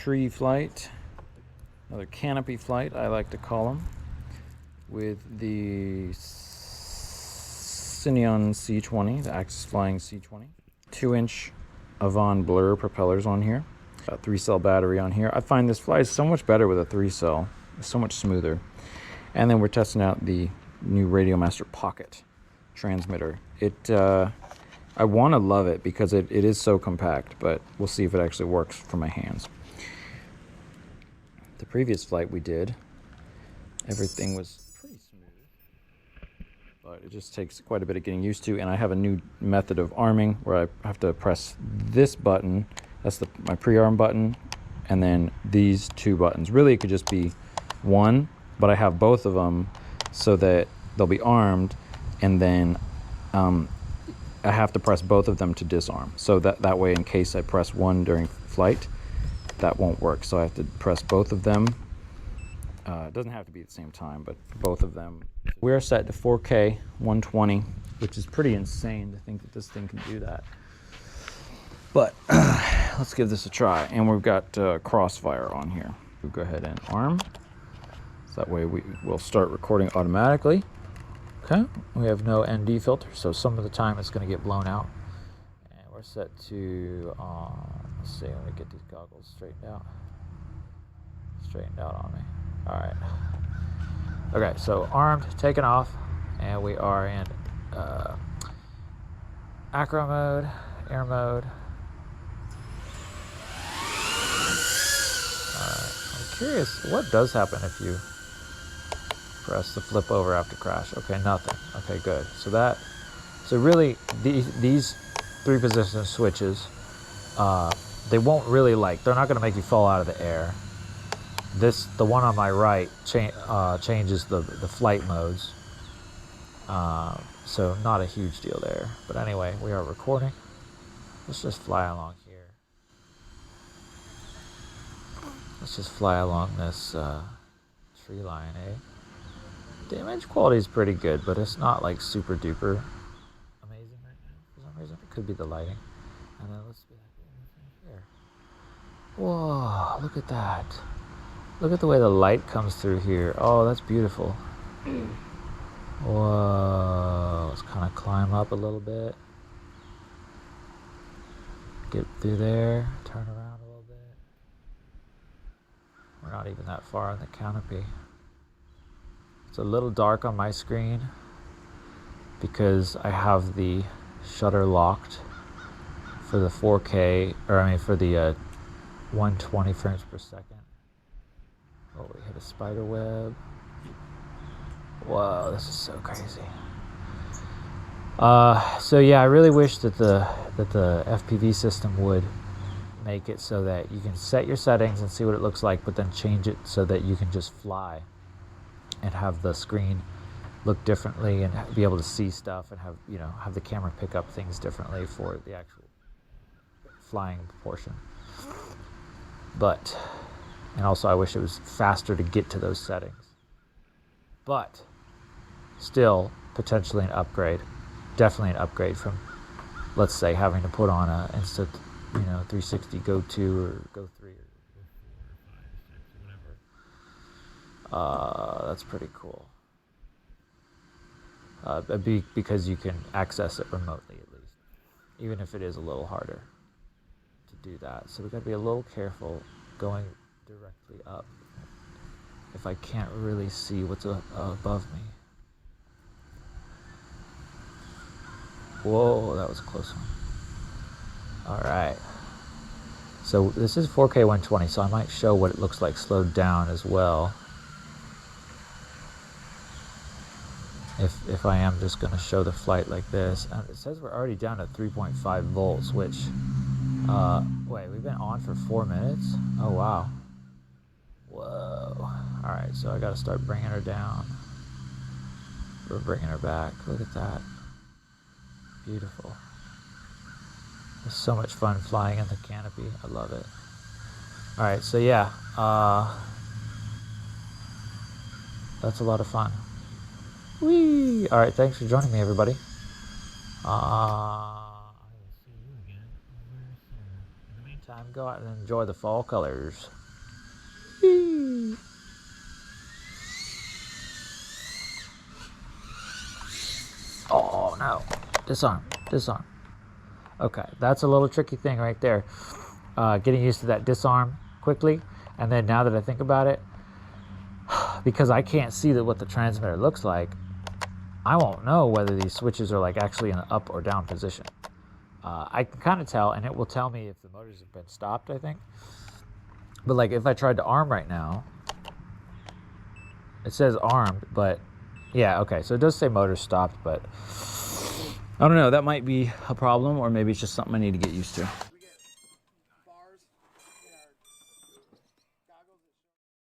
tree flight, another canopy flight, I like to call them, with the Cineon C20, the AxisFlying C20. 2-inch Avan Blur propellers on here. A 3-cell battery on here. I find this flies so much better with a 3-cell. It's so much smoother. And then we're testing out the new RadioMaster Pocket transmitter. I want to love it because it is so compact, but we'll see if it actually works for my hands. The previous flight we did, everything was pretty smooth, but it just takes quite a bit of getting used to, and I have a new method of arming where I have to press this button, that's my pre-arm button, and then these 2 buttons. Really, it could just be one, but I have both of them so that they'll be armed, and then I have to press both of them to disarm. So that way, in case I press one during flight, that won't work. So I have to press both of them. It doesn't have to be at the same time, but both of them. We're set to 4K 120, which is pretty insane to think that this thing can do that. But let's give this a try. And we've got crossfire on here. We'll go ahead and arm. So that way we'll start recording automatically. Okay, we have no ND filter, so some of the time it's going to get blown out. And we're set to, let's see, let me get these goggles straightened out on me. All right. Okay, so armed, taken off, and we are in acro mode, air mode. All right, I'm curious, what does happen if you press the flip over after crash? Okay, nothing. Okay, good. So really, these 3 position switches, they won't really they're not going to make you fall out of the air. The one on my right changes the flight modes. So not a huge deal there. But anyway, we are recording. Let's just fly along here. Let's just fly along this tree line, eh? The image quality is pretty good, but it's not super duper amazing right now for some reason. It could be the lighting. And then let's be here. Whoa, look at that. Look at the way the light comes through here. Oh, that's beautiful. Whoa, let's kind of climb up a little bit. Get through there, turn around a little bit. We're not even that far on the canopy. It's a little dark on my screen because I have the shutter locked for the 4K, for the 120 frames per second. Oh, we hit a spider web. Whoa, this is so crazy. So yeah, I really wish that the FPV system would make it so that you can set your settings and see what it looks like, but then change it so that you can just fly and have the screen look differently and be able to see stuff and have the camera pick up things differently for the actual flying portion. And also I wish it was faster to get to those settings. But still potentially an upgrade. Definitely an upgrade from, let's say, having to put on a Insta 360 Go 2 or Go 3 or Go 4 or 5 or 6 or whatever. That's pretty cool. Because you can access it remotely at least, even if it is a little harder to do that. So we've got to be a little careful going directly up if I can't really see what's above me. Whoa, that was a close one. All right. So this is 4K 120, so I might show what it looks like slowed down as well. If I am just going to show the flight like this. And it says we're already down to 3.5 volts, which, wait, we've been on for 4 minutes? Oh, wow. Whoa. All right, so I got to start bringing her down. We're bringing her back. Look at that. Beautiful. It's so much fun flying in the canopy. I love it. All right, so yeah, that's a lot of fun. Whee! All right, thanks for joining me, everybody. I will see you again very soon. In the meantime, time to go out and enjoy the fall colors. Oh no, disarm. Okay, that's a little tricky thing right there. Getting used to that disarm quickly, and then now that I think about it, because I can't see what the transmitter looks like, I won't know whether these switches are like actually in an up or down position. I can kind of tell, and it will tell me if the motors have been stopped, I think. But like if I tried to arm right now, it says armed, but yeah, okay, so it does say motor stopped, but I don't know, that might be a problem, or maybe it's just something I need to get used to.